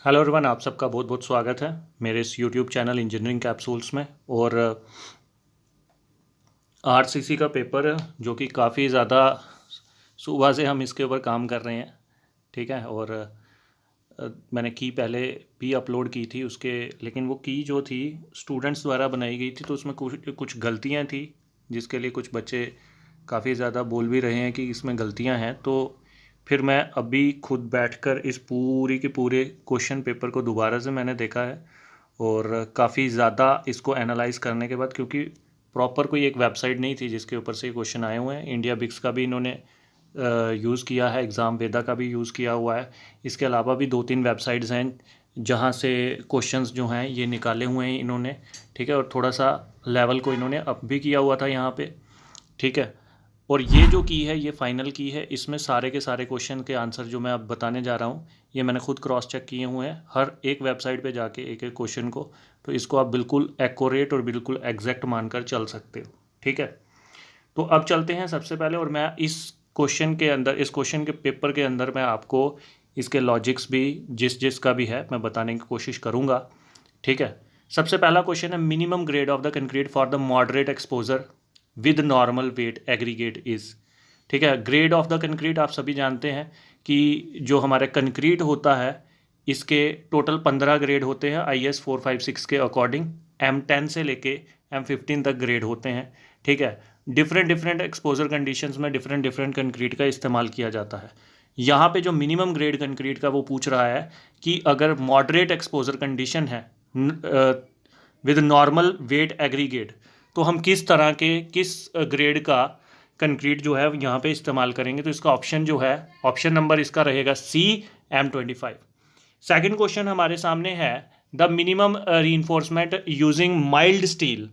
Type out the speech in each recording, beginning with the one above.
Hello everyone, आप सबका बहुत बहुत स्वागत है मेरे इस यूट्यूब चैनल इंजीनियरिंग कैप्सूल्स में। और आरसीसी का पेपर जो कि काफ़ी ज़्यादा सुबह से हम इसके ऊपर काम कर रहे हैं, ठीक है। और मैंने की पहले भी अपलोड की थी उसके, लेकिन वो की जो थी स्टूडेंट्स द्वारा बनाई गई थी, तो उसमें कुछ कुछ गलतियाँ थी जिसके लिए कुछ बच्चे काफ़ी ज़्यादा बोल भी रहे हैं कि इसमें गलतियाँ हैं। तो फिर मैं अभी खुद बैठकर इस पूरी के पूरे क्वेश्चन पेपर को दोबारा से मैंने देखा है, और काफ़ी ज़्यादा इसको एनालाइज करने के बाद, क्योंकि प्रॉपर कोई एक वेबसाइट नहीं थी जिसके ऊपर से ये क्वेश्चन आए हुए हैं। इंडिया बिक्स का भी इन्होंने यूज़ किया है, एग्ज़ाम वेदा का भी यूज़ किया हुआ है। इसके अलावा भी दो तीन वेबसाइट्स हैं जहाँ से क्वेश्चंस जो हैं ये निकाले हुए हैं इन्होंने, ठीक है। और थोड़ा सा लेवल को इन्होंने अप भी किया हुआ था यहाँ पे, ठीक है। और ये जो की है ये फाइनल की है, इसमें सारे के सारे क्वेश्चन के आंसर जो मैं अब बताने जा रहा हूँ ये मैंने खुद क्रॉस चेक किए हुए हैं हर एक वेबसाइट पे जाके एक एक क्वेश्चन को। तो इसको आप बिल्कुल एक्यूरेट और बिल्कुल एग्जैक्ट मानकर चल सकते हो, ठीक है। तो अब चलते हैं सबसे पहले, और मैं इस क्वेश्चन के अंदर, इस क्वेश्चन के पेपर के अंदर मैं आपको इसके लॉजिक्स भी जिस जिसका भी है मैं बताने की कोशिश करूँगा, ठीक है। सबसे पहला क्वेश्चन है, minimum grade of the concrete for the moderate exposure with normal weight aggregate is, ठीक है। ग्रेड ऑफ द कंक्रीट आप सभी जानते हैं कि जो हमारे कंक्रीट होता है इसके टोटल 15 ग्रेड होते हैं IS 456 के अकॉर्डिंग। M10 से लेके M15 तक ग्रेड होते हैं, ठीक है। डिफरेंट डिफरेंट एक्सपोजर कंडीशंस में डिफरेंट डिफरेंट कंक्रीट का इस्तेमाल किया जाता है। यहाँ पे जो मिनिमम ग्रेड कंक्रीट का वो पूछ रहा है कि अगर मॉडरेट एक्सपोजर कंडीशन है विद नॉर्मल वेट एग्रीगेट, तो हम किस तरह के किस ग्रेड का कंक्रीट जो है यहाँ पे इस्तेमाल करेंगे। तो इसका ऑप्शन जो है, ऑप्शन नंबर इसका रहेगा C, M25। सेकंड क्वेश्चन हमारे सामने है, the minimum reinforcement using mild steel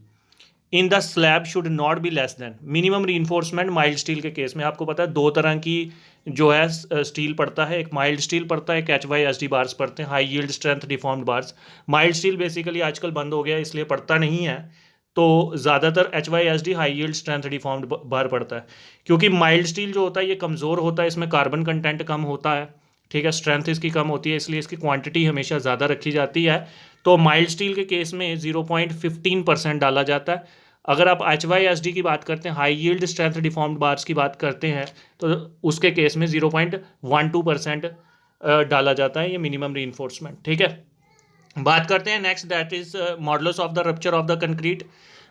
in the slab should not be less than. Minimum reinforcement mild steel के केस में आपको पता है दो तरह की जो है स्टील पड़ता है, एक माइल्ड स्टील पड़ता है, एक HYSD बार्स पड़ते हैं, high yield strength deformed bars. Mild steel basically आजकल बंद हो गया इसलिए पड़ता नहीं है, तो ज़्यादातर HYSD high yield strength deformed बार पड़ता है। क्योंकि माइल्ड स्टील जो होता है ये कमज़ोर होता है, इसमें कार्बन कंटेंट कम होता है, ठीक है, स्ट्रेंथ इसकी कम होती है, इसलिए इसकी क्वांटिटी हमेशा ज़्यादा रखी जाती है। तो माइल्ड स्टील के केस में 0.15% डाला जाता है। अगर आप HYSD की बात करते हैं, high yield strength deformed bars की बात करते हैं, तो उसके केस में 0.12% डाला जाता है ये मिनिमम रीइंफोर्समेंट, ठीक है। बात करते हैं next, that is modulus of the rupture of the concrete.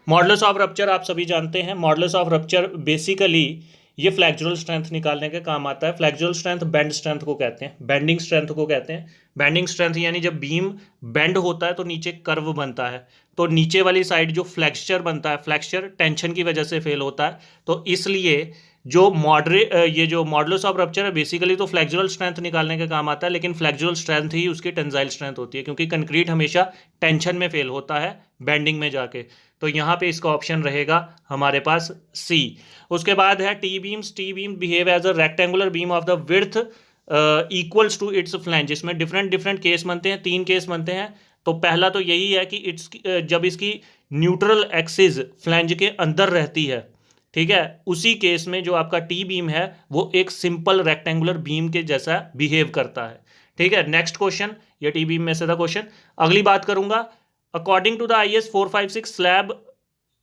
Modulus of rupture आप सभी जानते हैं, मॉडुलस ऑफ रप्चर बेसिकली ये फ्लेक्चुरल स्ट्रेंथ निकालने के काम आता है। फ्लेक्चुरल स्ट्रेंथ बेंड स्ट्रेंथ को कहते हैं, बेंडिंग स्ट्रेंथ को कहते हैं। बेंडिंग स्ट्रेंथ यानी जब बीम बेंड होता है तो नीचे कर्व बनता है, तो नीचे वाली साइड जो फ्लेक्चर बनता है, फ्लेक्चर टेंशन की वजह से फेल होता है। तो इसलिए जो ये जो मॉडुलस ऑफ रप्चर है बेसिकली तो फ्लेक्चुरल स्ट्रेंथ निकालने का काम आता है, लेकिन फ्लेक्चुरल स्ट्रेंथ ही उसकी टेंसाइल स्ट्रेंथ होती है, क्योंकि कंक्रीट हमेशा टेंशन में फेल होता है बेंडिंग में जाके। तो यहाँ पे इसका ऑप्शन रहेगा हमारे पास C। उसके बाद है T beams. T beam behave as a rectangular beam of the width equals to its flange. इसमें डिफरेंट डिफरेंट केस बनते हैं, 3 केस बनते हैं। तो पहला तो यही है कि इट्स जब इसकी न्यूट्रल एक्सिस फ्लैंज के अंदर रहती है, ठीक है, उसी केस में जो आपका टी बीम है वो एक सिंपल रेक्टेंगुलर बीम के जैसा बिहेव करता है, ठीक है। नेक्स्ट क्वेश्चन, ये टी बीम में से था क्वेश्चन। अगली बात करूंगा, according to the IS 456 slab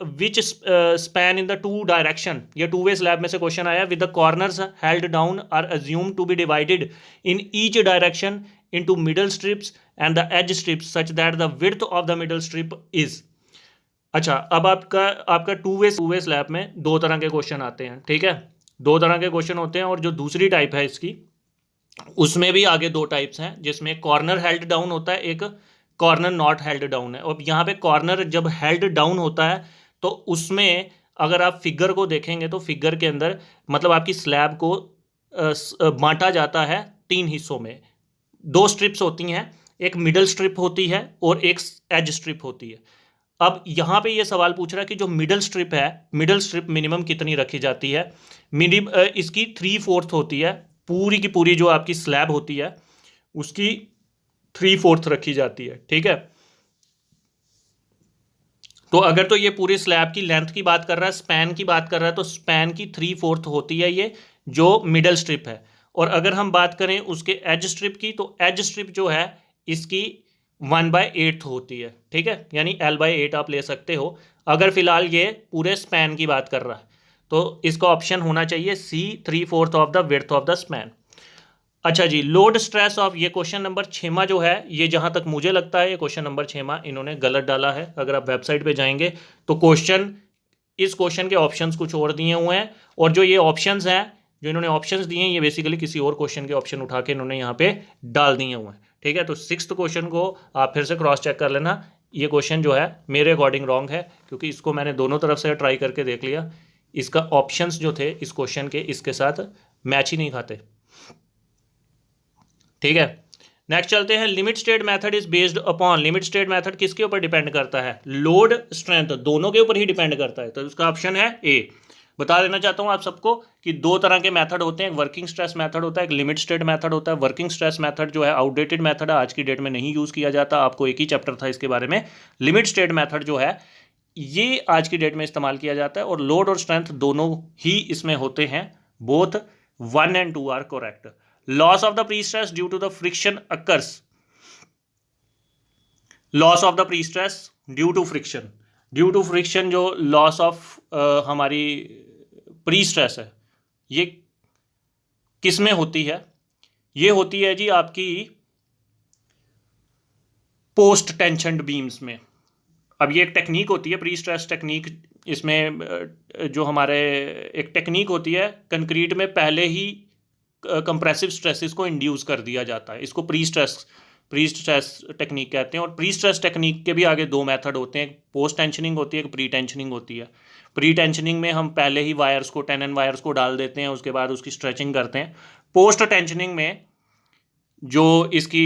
which span in the two direction. ये टू वे स्लैब में से क्वेश्चन आया, with the corners held down are assume to be divided in each direction into middle strips and the edge strips such that the width of the middle strip is. अच्छा, अब आपका to way slab में दो तरह के question आते हैं, ठीक है, दो तरह के क्वेश्चन होते हैं। और जो दूसरी टाइप है इसकी, उसमें भी आगे दो टाइप्स हैं, जिसमें कॉर्नर हेल्ड डाउन होता है, एक कॉर्नर नॉट हेल्ड डाउन है। और यहाँ पे कॉर्नर जब हेल्ड डाउन होता है तो उसमें अगर आप फिगर को देखेंगे तो फिगर के अंदर मतलब आपकी स्लैब को बांटा जाता है 3 हिस्सों में। 2 स्ट्रिप्स होती हैं, एक मिडल स्ट्रिप होती है और एक एज स्ट्रिप होती है। अब यहाँ पे ये सवाल पूछ रहा है कि जो मिडल स्ट्रिप है, मिडल स्ट्रिप मिनिमम कितनी रखी जाती है। इसकी 3/4 होती है, पूरी की पूरी जो आपकी स्लैब होती है उसकी 3/4 रखी जाती है, ठीक है। तो अगर तो ये पूरी स्लैब की लेंथ की बात कर रहा है, स्पैन की बात कर रहा है, तो स्पैन की 3/4 होती है ये जो मिडल स्ट्रिप है। और अगर हम बात करें उसके एज स्ट्रिप की, तो एज स्ट्रिप जो है इसकी 1/8 होती है, ठीक है, यानी L/8 आप ले सकते हो अगर फिलहाल ये पूरे स्पैन की बात कर रहा है। तो इसका ऑप्शन होना चाहिए C, 3/4 of the width of the span. अच्छा जी, लोड स्ट्रेस ऑफ, ये क्वेश्चन नंबर 6 जो है, ये जहां तक मुझे लगता है ये क्वेश्चन नंबर 6 इन्होंने गलत डाला है। अगर आप वेबसाइट पे जाएंगे तो इस क्वेश्चन के ऑप्शंस कुछ और दिए हुए हैं, और जो ये ऑप्शंस हैं, जो इन्होंने ऑप्शंस दिए हैं, ये बेसिकली किसी और क्वेश्चन के ऑप्शन उठा के इन्होंने यहाँ पे डाल दिए हुए हैं, ठीक है। तो 6th क्वेश्चन को आप फिर से क्रॉस चेक कर लेना। ये क्वेश्चन जो है मेरे अकॉर्डिंग रॉन्ग है, क्योंकि इसको मैंने दोनों तरफ से ट्राई करके देख लिया, इसका ऑप्शंस जो थे इस क्वेश्चन के इसके साथ मैच ही नहीं खाते, ठीक है। नेक्स्ट चलते हैं, limit state method is based upon, limit state method किसके ऊपर डिपेंड करता है? लोड स्ट्रेंथ, दोनों के ऊपर ही डिपेंड करता है। तो उसका ऑप्शन है ए। बता देना चाहता हूं आप सबको कि दो तरह के मेथड होते हैं, एक वर्किंग स्ट्रेस मेथड होता है, एक लिमिट स्टेट मेथड होता है। वर्किंग स्ट्रेस मेथड जो है आउटडेटेड मेथड है, आज की डेट में नहीं यूज किया जाता, आपको एक ही चैप्टर था इसके बारे में। लिमिट स्टेट मेथड जो है ये आज की डेट में इस्तेमाल किया जाता है, और लोड और स्ट्रेंथ दोनों ही इसमें होते हैं, both 1 and 2 are correct. Loss of the pre stress due to the friction occurs, loss of the pre stress due to friction, due to friction जो लॉस ऑफ हमारी प्री स्ट्रेस है, ये किस में होती है? ये होती है जी आपकी पोस्ट टेंशन्ड बीम्स में। अब ये एक टेक्निक होती है प्री स्ट्रेस टेक्निक, इसमें जो हमारे एक टेक्निक होती है, कंक्रीट में पहले ही कंप्रेसिव स्ट्रेसेस को इंड्यूस कर दिया जाता है, इसको प्री स्ट्रेस टेक्निक कहते हैं। और प्री स्ट्रेस टेक्निक के भी आगे दो मेथड होते हैं, पोस्ट टेंशनिंग होती है, एक प्री टेंशनिंग होती है। प्री टेंशनिंग में हम पहले ही वायर्स को, टेनन वायर्स को डाल देते हैं, उसके बाद उसकी स्ट्रेचिंग करते हैं। पोस्ट टेंशनिंग में जो इसकी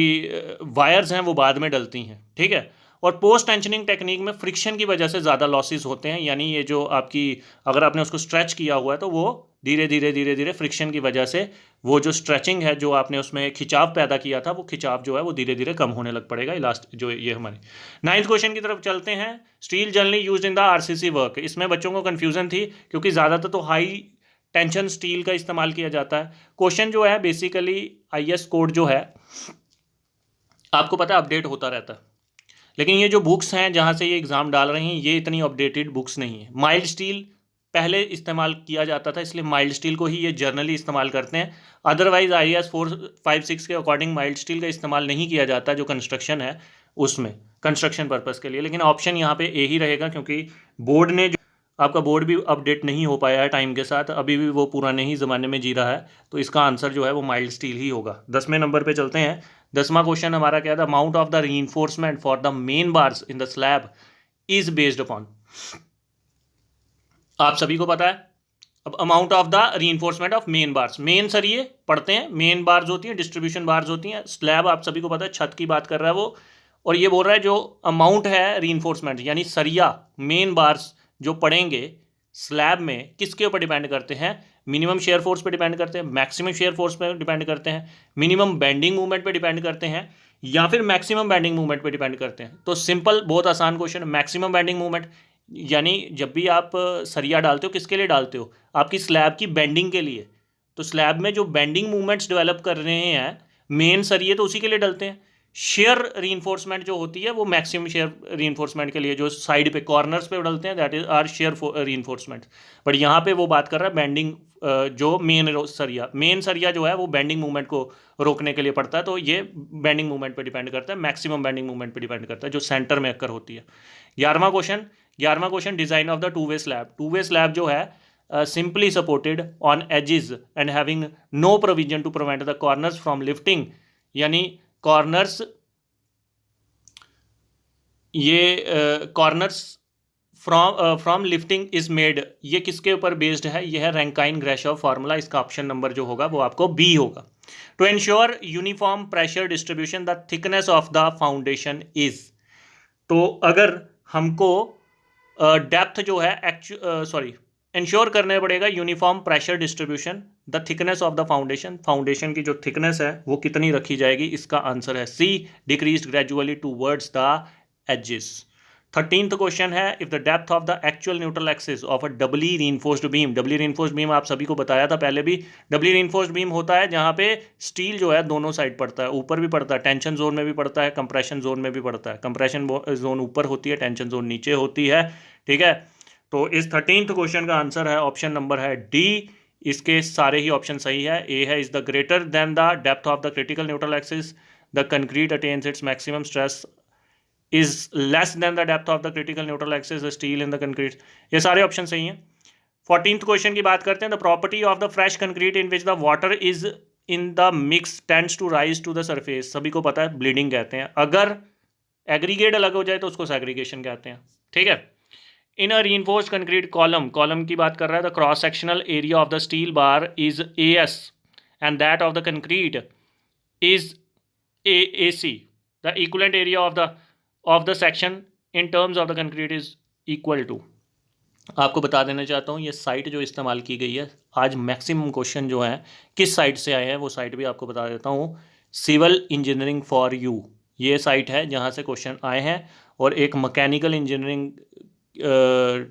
वायर्स हैं वो बाद में डलती हैं, ठीक है। और पोस्ट टेंशनिंग टेक्निक में फ्रिक्शन की वजह से ज़्यादा लॉसेस होते हैं, यानी ये जो आपकी, अगर आपने उसको स्ट्रेच किया हुआ है तो वो धीरे धीरे फ्रिक्शन की वजह से वो जो स्ट्रेचिंग है, जो आपने उसमें खिंचाव पैदा किया था, वो खिंचाव जो है वो धीरे धीरे कम होने लग पड़ेगा। लास्ट जो ये हमारी 9th क्वेश्चन की तरफ चलते हैं। Steel generally used in the RCC work, इसमें बच्चों को कन्फ्यूजन थी क्योंकि ज़्यादातर तो हाई टेंशन स्टील का इस्तेमाल किया जाता है। क्वेश्चन जो है बेसिकली IS कोड जो है आपको पता है अपडेट होता रहता है, लेकिन ये जो बुक्स हैं जहाँ से ये एग्ज़ाम डाल रही हैं ये इतनी अपडेटेड बुक्स नहीं है। माइल्ड स्टील पहले इस्तेमाल किया जाता था, इसलिए माइल्ड स्टील को ही ये जर्नली इस्तेमाल करते हैं। अदरवाइज IAS 456 के अकॉर्डिंग माइल्ड स्टील का इस्तेमाल नहीं किया जाता, जो कंस्ट्रक्शन है उसमें, कंस्ट्रक्शन पर्पज़ के लिए। लेकिन ऑप्शन यहाँ पे ए ही रहेगा, क्योंकि बोर्ड ने, आपका बोर्ड भी अपडेट नहीं हो पाया है टाइम के साथ, अभी भी वो पुराने ही ज़माने में जी रहा है, तो इसका आंसर जो है वो माइल्ड स्टील ही होगा। 10वें नंबर पे चलते हैं। 10वां क्वेश्चन हमारा क्या था? Amount of the reinforcement for the main bars in the slab is based upon, आप सभी को पता है। अब amount of the reinforcement of main bars, main सरिये पढ़ते हैं, मेन बार्स होती हैं, डिस्ट्रीब्यूशन बार्स होती हैं, स्लैब आप सभी को पता है छत की बात कर रहा है वो। और ये बोल रहा है जो अमाउंट है रीइंफोर्समेंट यानी सरिया, मेन बार्स जो पड़ेंगे स्लैब में, किसके ऊपर डिपेंड करते हैं? मिनिमम शेयर फोर्स पे डिपेंड करते हैं, मैक्सिमम शेयर फोर्स पे डिपेंड करते हैं, मिनिमम बेंडिंग मूवमेंट पे डिपेंड करते हैं, या फिर मैक्सिमम बेंडिंग मूवमेंट पे डिपेंड करते हैं। तो सिंपल, बहुत आसान क्वेश्चन, मैक्सिमम बेंडिंग मूवमेंट, यानी जब भी आप सरिया डालते हो किसके लिए डालते हो? आपकी स्लैब की बेंडिंग के लिए। तो स्लैब में जो बेंडिंग मूवमेंट्स डेवलप कर रहे हैं मेन सरिये, तो उसी के लिए डलते हैं। शेयर रीइंफोर्समेंट जो होती है वो मैक्सिमम शेयर रीइंफोर्समेंट के लिए जो साइड पे कॉर्नर्स पे डलते हैं, that is are shear reinforcement. But यहाँ पे वो बात कर रहा है बेंडिंग, जो मेन सरिया जो है वो बेंडिंग मूवमेंट को रोकने के लिए पड़ता है, तो ये बेंडिंग मूवमेंट पे डिपेंड करता है, मैक्सिमम बेंडिंग मूवमेंट पे डिपेंड करता है, जो सेंटर में अक्कर होती है। 11वां question design of the two way slab. Two way slab जो है simply supported on edges and having no provision to prevent the corners from lifting, यानी कॉर्नर्स, ये corners from lifting is made, ये किसके ऊपर बेस्ड है? ये है रैंकाइन ग्रेशॉव फार्मूला। इसका ऑप्शन नंबर जो होगा वो आपको बी होगा। To ensure uniform pressure distribution the thickness of the foundation is, तो अगर हमको डेप्थ जो है इंश्योर करने पड़ेगा uniform pressure distribution, the thickness of the foundation की जो थिकनेस है वो कितनी रखी जाएगी? इसका आंसर है C, decreased gradually towards the edges, 13th question है, if the depth of the actual neutral axis of a doubly reinforced beam, doubly reinforced beam आप सभी को बताया था पहले भी, डबली रीइंफोर्स्ड बीम होता है जहाँ पे स्टील जो है दोनों साइड पड़ता है, ऊपर भी पड़ता है, टेंशन जोन में भी पड़ता है, कंप्रेशन जोन में भी पड़ता है, कंप्रेशन जोन ऊपर होती है, टेंशन जोन नीचे होती है, ठीक है। तो इस 13th क्वेश्चन का आंसर है ऑप्शन नंबर है डी, इसके सारे ही ऑप्शन सही है। ए है, is the greater than the depth of the critical neutral axis the concrete attains its maximum stress is less than the depth of the critical neutral axis the steel in the concrete, ये सारे option सही हैं। 14th question की बात करते हैं, the property of the fresh concrete in which the water is in the mix tends to rise to the surface, सभी को पता है ब्लीडिंग कहते हैं, अगर एग्रीगेट अलग हो जाए तो उसको सेग्रीगेशन कहते हैं, ठीक है। In a reinforced concrete column, column की बात कर रहा है, the cross sectional area of the steel bar is AS and that of the concrete is AC, the equivalent area of the section in terms of the concrete is equal to. आपको बता देना चाहता हूँ ये site जो इस्तेमाल की गई है, आज मैक्सिमम क्वेश्चन जो हैं किस साइट से आए हैं वो साइट भी आपको बता देता हूँ, सिविल इंजीनियरिंग फॉर यू, ये साइट है जहाँ से क्वेश्चन आए हैं। और एक मैकेनिकल इंजीनियरिंग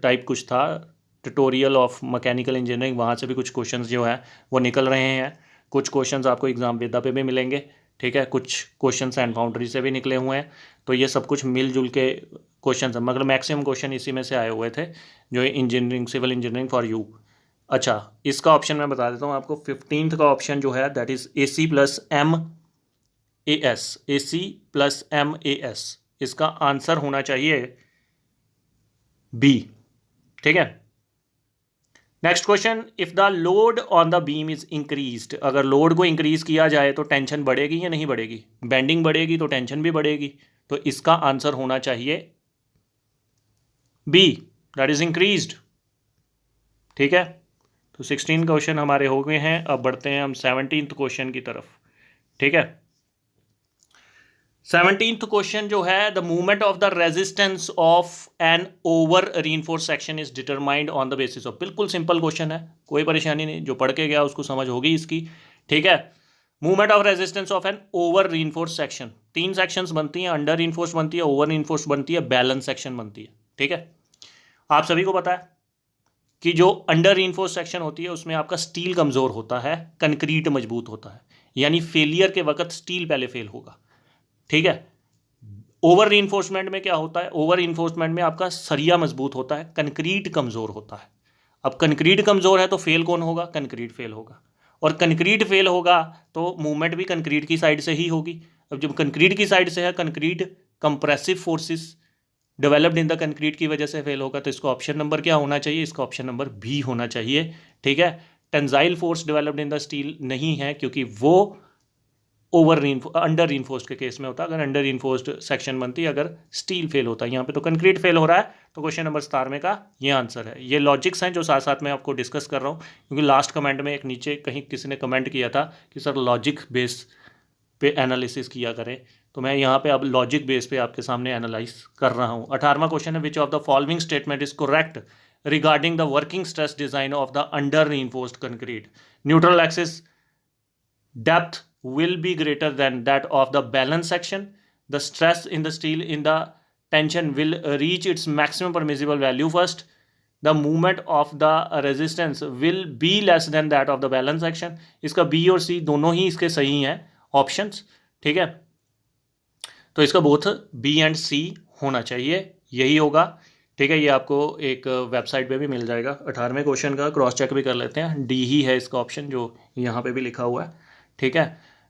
टाइप कुछ था, ट्यूटोरियल ऑफ मैकेनिकल इंजीनियरिंग, वहाँ से भी कुछ क्वेश्चंस जो है वो निकल रहे हैं। कुछ क्वेश्चंस आपको एग्जाम वेदा पे भी मिलेंगे, ठीक है, कुछ क्वेश्चन एंड फाउंड्री से भी निकले हुए हैं, तो ये सब कुछ मिलजुल के क्वेश्चन है, मगर मैक्सिमम क्वेश्चन इसी में से आए हुए थे जो engineering, civil engineering for you. अच्छा, इसका ऑप्शन मैं बता देता हूँ आपको, 15th का ऑप्शन जो है that is AC + MAS, AC + MAS, इसका आंसर होना चाहिए B, ठीक है। Next question, if the load on the beam is increased, अगर लोड को इंक्रीज किया जाए तो टेंशन बढ़ेगी या नहीं बढ़ेगी, बेंडिंग बढ़ेगी तो टेंशन भी बढ़ेगी, तो इसका आंसर होना चाहिए B, दैट इज इंक्रीज्ड, ठीक है। तो 16 क्वेश्चन हमारे हो गए हैं, अब बढ़ते हैं हम 17th क्वेश्चन की तरफ, ठीक है। 17th क्वेश्चन जो है, the movement of the resistance of an over reinforced section is determined on the basis of, बिल्कुल सिंपल क्वेश्चन है, कोई परेशानी नहीं, जो पढ़ के गया उसको समझ होगी इसकी, ठीक है। Movement of resistance of an over reinforced section, 3 sections बनती हैं, अंडर रीइंफोर्स्ड बनती है, ओवर रीइंफोर्स्ड बनती है, बैलेंस सेक्शन बनती है, ठीक है। आप सभी को पता है कि जो अंडर रीइंफोर्स्ड सेक्शन होती है उसमें आपका स्टील कमज़ोर होता है, कंक्रीट मजबूत होता है, यानी फेलियर के वक्त स्टील पहले फेल होगा, ठीक है। ओवर रीइंफोर्समेंट में क्या होता है, ओवर रीइंफोर्समेंट में आपका सरिया मजबूत होता है, कंक्रीट कमज़ोर होता है। अब कंक्रीट कमज़ोर है तो फेल कौन होगा, कंक्रीट फेल होगा, और कंक्रीट फेल होगा तो मूवमेंट भी कंक्रीट की साइड से ही होगी। अब जब कंक्रीट की साइड से है, concrete compressive forces developed in the concrete की वजह से फेल होगा, तो इसको ऑप्शन नंबर क्या होना चाहिए, इसका ऑप्शन नंबर B होना चाहिए, ठीक है। Tensile force developed in the steel नहीं है, क्योंकि वो अंडर रीइंफोर्स्ड के केस में होता है, अगर अंडर रीइंफोर्स्ड सेक्शन बनती है, अगर स्टील फेल होता है, यहाँ पे तो कंक्रीट फेल हो रहा है, तो क्वेश्चन नंबर 17 का ये आंसर है। ये लॉजिक्स हैं जो साथ साथ में आपको डिस्कस कर रहा हूँ, क्योंकि लास्ट कमेंट में एक नीचे कहीं किसी ने कमेंट किया था कि सर लॉजिक बेस पे एनालिसिस किया करें, तो मैं यहाँ पे अब लॉजिक बेस पे आपके सामने एनालाइज कर रहा हूँ। 18वां क्वेश्चन है, which of the following statement is correct regarding the working stress design of the under reinforced concrete, neutral axis depth will be greater than that of the balance section, the stress in the steel in the tension will reach its maximum permissible value first, the movement of the resistance will be less than that of the balance section। इसका B और C दोनों ही इसके सही हैं options, ठीक है। तो इसका बोथ B एंड C होना चाहिए, यही होगा, ठीक है। ये आपको एक वेबसाइट पे भी मिल जाएगा। 18वें क्वेश्चन का क्रॉस चेक भी कर लेते हैं, D ही है इसका ऑप्शन जो यहाँ पे भी लिखा हुआ है, ठीक है।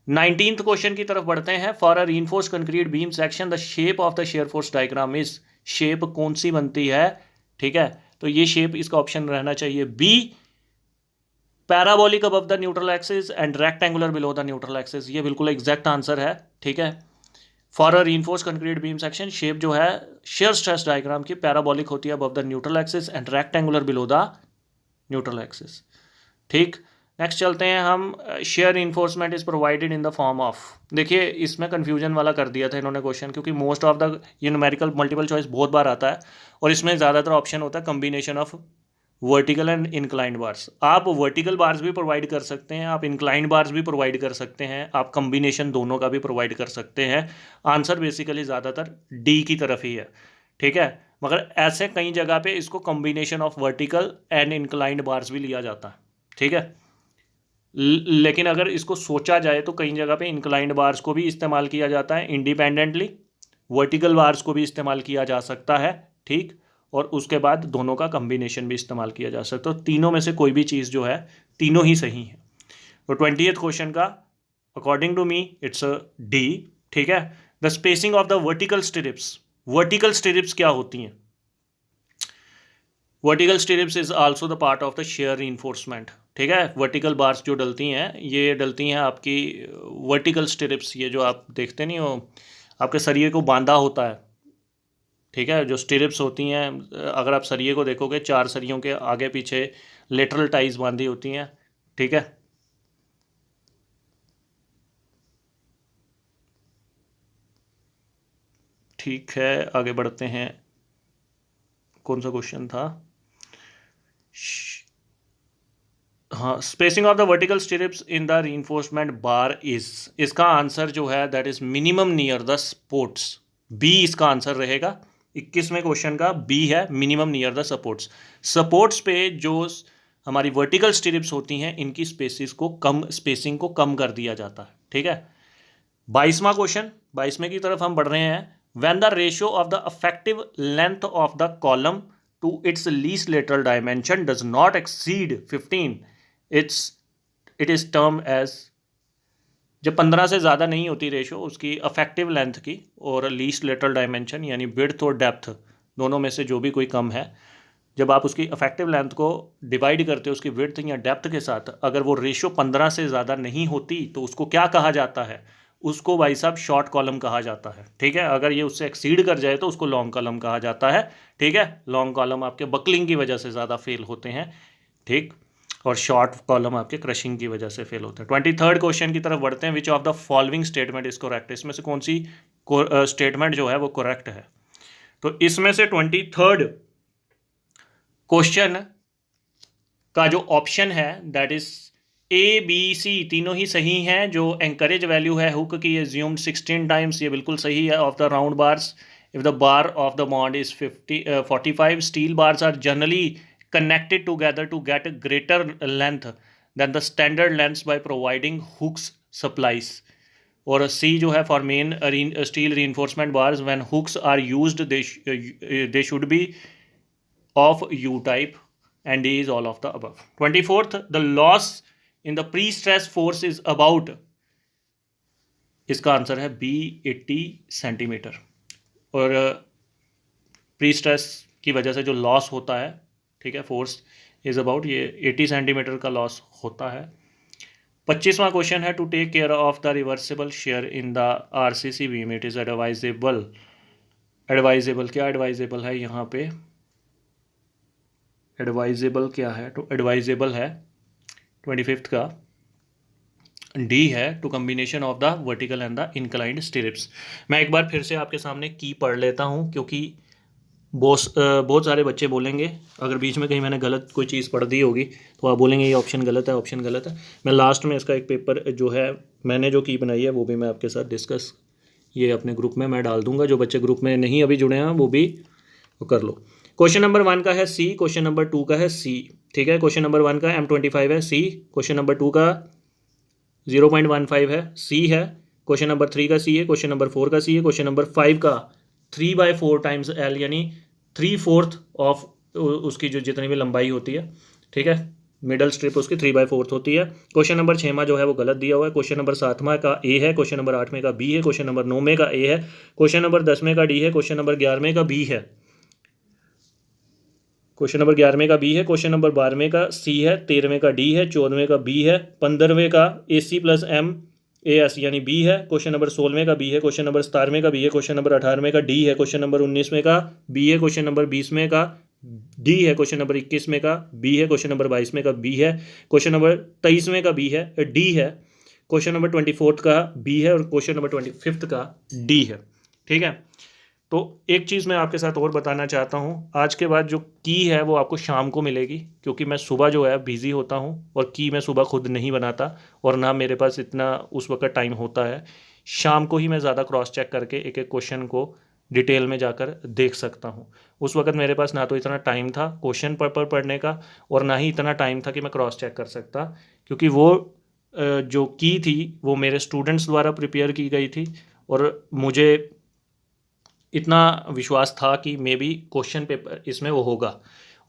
19th क्वेश्चन की तरफ बढ़ते हैं, for a reinforced concrete beam section the shape of the shear force diagram is, shape कौन सी बनती है, ठीक है। तो ये शेप इसका ऑप्शन रहना चाहिए B, parabolic above the neutral axis and rectangular below the neutral axis, ये बिल्कुल एग्जैक्ट आंसर है, ठीक है। For a reinforced concrete beam section shape जो है शेयर स्ट्रेस डायग्राम की पैराबोलिक होती है above the neutral axis and rectangular below the neutral axis, ठीक। नेक्स्ट चलते हैं हम, share enforcement is provided in the form of, देखिए इसमें कन्फ्यूजन वाला कर दिया था इन्होंने क्वेश्चन, क्योंकि मोस्ट ऑफ द ये न्यूमेरिकल मल्टीपल चॉइस बहुत बार आता है और इसमें ज़्यादातर ऑप्शन होता है combination of vertical and inclined bars. आप वर्टिकल बार्स भी प्रोवाइड कर सकते हैं, आप इंक्लाइंड बार्स भी प्रोवाइड कर सकते हैं, आप कम्बिनेशन दोनों का भी प्रोवाइड कर सकते हैं। आंसर बेसिकली ज़्यादातर D की तरफ ही है, ठीक है। मगर ऐसे कई जगह पे इसको combination of vertical and inclined bars भी लिया जाता है, ठीक है। लेकिन अगर इसको सोचा जाए तो कई जगह पे इंक्लाइंड बार्स को भी इस्तेमाल किया जाता है इंडिपेंडेंटली, वर्टिकल बार्स को भी इस्तेमाल किया जा सकता है, ठीक। और उसके बाद दोनों का कम्बिनेशन भी इस्तेमाल किया जा सकता है। तो तीनों में से कोई भी चीज़ जो है, तीनों ही सही है। तो 20th क्वेश्चन का according to me it's D, ठीक है। The spacing of the vertical stirrups, vertical stirrups क्या होती हैं? Vertical stirrups is also the part of the shear reinforcement, ठीक है। वर्टिकल बार्स जो डलती हैं, ये डलती हैं आपकी वर्टिकल स्टिरिप्स, ये जो आप देखते नहीं हो आपके सरिये को बांधा होता है, ठीक है। जो स्टिरिप्स होती हैं, अगर आप सरिये को देखोगे 4 सरियों के आगे पीछे लेटरल टाइज बांधी होती हैं, ठीक है। ठीक है, आगे बढ़ते हैं। कौन सा क्वेश्चन था? हाँ, spacing of the vertical stirrups in the reinforcement bar is, इसका आंसर जो है that is minimum near the supports, B इसका आंसर रहेगा। 21वें क्वेश्चन का बी है, minimum near the supports. Supports पे जो हमारी वर्टिकल स्टिरिप्स होती हैं, इनकी स्पेसिंग को कम कर दिया जाता है, ठीक है। 22वां क्वेश्चन, 22वें की तरफ हम बढ़ रहे हैं। When the ratio of the affective length of the column to its least lateral dimension does not exceed 15, it is termed as, जब 15 से ज़्यादा नहीं होती रेशो उसकी अफेक्टिव लेंथ की और लीस्ट लेटरल डायमेंशन यानी विड्थ और डेप्थ दोनों में से जो भी कोई कम है, जब आप उसकी अफेक्टिव लेंथ को डिवाइड करते हो उसकी विड्थ या डेप्थ के साथ, अगर वो रेशो 15 से ज़्यादा नहीं होती तो उसको क्या कहा जाता है? उसको भाई साहब शॉर्ट कॉलम कहा जाता है, ठीक है। अगर ये उससे एक्सीड कर जाए तो उसको लॉन्ग कॉलम कहा जाता है, ठीक है। लॉन्ग कॉलम आपके बकलिंग की वजह से ज़्यादा फेल होते हैं, ठीक, और शॉर्ट कॉलम आपके क्रशिंग की वजह से फेल होते हैं। 23rd क्वेश्चन की तरफ बढ़ते हैं। Which of the following statement is correct, इसमें से कौन सी स्टेटमेंट जो है वो करेक्ट है? तो इसमें से 23rd क्वेश्चन का जो ऑप्शन है that is A B C, तीनों ही सही हैं। जो एंकरेज वैल्यू है हुक की एज्यूम्ड 16 टाइम्स, ये बिल्कुल सही है। Of the round bars, if the bar of the bond is 45, steel bars are generally connected together to get a greater length than the standard lengths by providing hooks supplies. और C जो है for main steel reinforcement bars, when hooks are used they should be of U type, and D is all of the above. 24th, the loss in the pre-stress force is about, इसका answer है B 80 centimetre. और pre stress की वजह से जो loss होता है, ठीक है, फोर्स इज अबाउट ये 80 सेंटीमीटर का लॉस होता है। 25वां क्वेश्चन है to take care of the reversible shear in the RCC beam it is advisable, advisable क्या एडवाइजेबल है यहाँ पे? एडवाइजेबल क्या है? तो एडवाइजेबल है 25th का डी है, two combination of the vertical and the inclined stirrups. मैं एक बार फिर से आपके सामने की पढ़ लेता हूँ, क्योंकि बहुत सारे बच्चे बोलेंगे, अगर बीच में कहीं मैंने गलत कोई चीज़ पढ़ दी होगी तो आप बोलेंगे ये ऑप्शन गलत है, ऑप्शन गलत है। मैं लास्ट में इसका एक पेपर जो है मैंने जो की बनाई है वो भी मैं आपके साथ डिस्कस ये अपने ग्रुप में मैं डाल दूंगा। जो बच्चे ग्रुप में नहीं अभी जुड़े हैं वो भी कर लो। क्वेश्चन नंबर 1 का है सी, क्वेश्चन नंबर 2 का है सी, ठीक है। क्वेश्चन नंबर 1 का M25 है सी, क्वेश्चन नंबर 2 का 0.15 है सी है, क्वेश्चन नंबर 3 का सी है, क्वेश्चन नंबर 4 का सी है, क्वेश्चन नंबर 5 का 3/4 टाइम्स एल यानी 3/4 ऑफ उसकी जो जितनी भी लंबाई होती है, ठीक है, मिडल स्ट्रिप उसकी 3/4 होती है। क्वेश्चन नंबर 6वां जो है वो गलत दिया हुआ है। क्वेश्चन नंबर 7वां का ए है, क्वेश्चन नंबर 8वें का बी है, क्वेश्चन नंबर 9वें का ए है, क्वेश्चन नंबर 10वें का डी है, क्वेश्चन नंबर 11वें का बी है, क्वेश्चन नंबर 11वें का बी है, क्वेश्चन नंबर 12वें का सी है, 13वें का डी है, 14वें का बी है, 15वें का AC+M/AS यानी बी है, क्वेश्चन नंबर 16वें का बी है, क्वेश्चन नंबर 17वें का बी है, क्वेश्चन नंबर 18वें का डी है, क्वेश्चन नंबर 19वें का बी है, क्वेश्चन नंबर 20वें का डी है, क्वेश्चन नंबर 21वें का बी है, क्वेश्चन नंबर 22वें का बी है, क्वेश्चन नंबर 23वें का बी है डी है, क्वेश्चन नंबर 24th का बी है और क्वेश्चन नंबर 25th का डी है, ठीक है। तो एक चीज़ मैं आपके साथ और बताना चाहता हूँ, आज के बाद जो की है वो आपको शाम को मिलेगी, क्योंकि मैं सुबह जो है बिज़ी होता हूँ और की मैं सुबह खुद नहीं बनाता और ना मेरे पास इतना उस वक्त टाइम होता है। शाम को ही मैं ज़्यादा क्रॉस चेक करके एक एक क्वेश्चन को डिटेल में जाकर देख सकता हूँ। उस वक्त मेरे पास ना तो इतना टाइम था क्वेश्चन पेपर पढ़ने का और ना ही इतना टाइम था कि मैं क्रॉस चेक कर सकता, क्योंकि वो जो की थी वो मेरे स्टूडेंट्स द्वारा प्रिपेयर की गई थी और मुझे इतना विश्वास था कि मे बी क्वेश्चन पेपर इसमें वो होगा।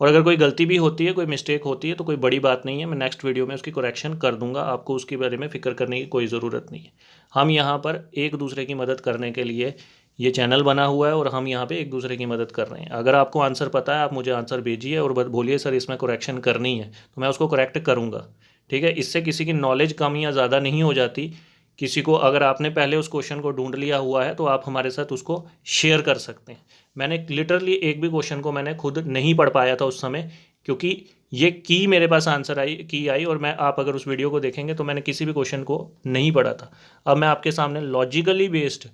और अगर कोई गलती भी होती है, कोई मिस्टेक होती है तो कोई बड़ी बात नहीं है, मैं नेक्स्ट वीडियो में उसकी करेक्शन कर दूंगा, आपको उसके बारे में फ़िक्र करने की कोई ज़रूरत नहीं है। हम यहाँ पर एक दूसरे की मदद करने के लिए ये चैनल बना हुआ है और हम यहाँ पे एक दूसरे की मदद कर रहे हैं। अगर आपको आंसर पता है आप मुझे आंसर भेजिए और बोलिए सर इसमें करेक्शन करनी है, तो मैं उसको करेक्ट करूँगा। ठीक है, इससे किसी की नॉलेज कम या ज़्यादा नहीं हो जाती। किसी को अगर आपने पहले उस क्वेश्चन को ढूंढ लिया हुआ है तो आप हमारे साथ उसको शेयर कर सकते हैं। मैंने लिटरली एक भी क्वेश्चन को मैंने खुद नहीं पढ़ पाया था उस समय, क्योंकि ये की मेरे पास आंसर आई और मैं, आप अगर उस वीडियो को देखेंगे तो मैंने किसी भी क्वेश्चन को नहीं पढ़ा था। अब मैं आपके सामने लॉजिकली बेस्ड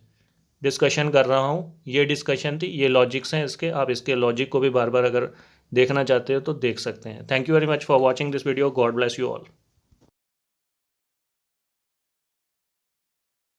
डिस्कशन कर रहा हूँ। ये डिस्कशन थी, ये लॉजिक्स हैं इसके, आप इसके लॉजिक को भी बार बार अगर देखना चाहते हो तो देख सकते हैं। Thank you very much for watching this video. God bless you all.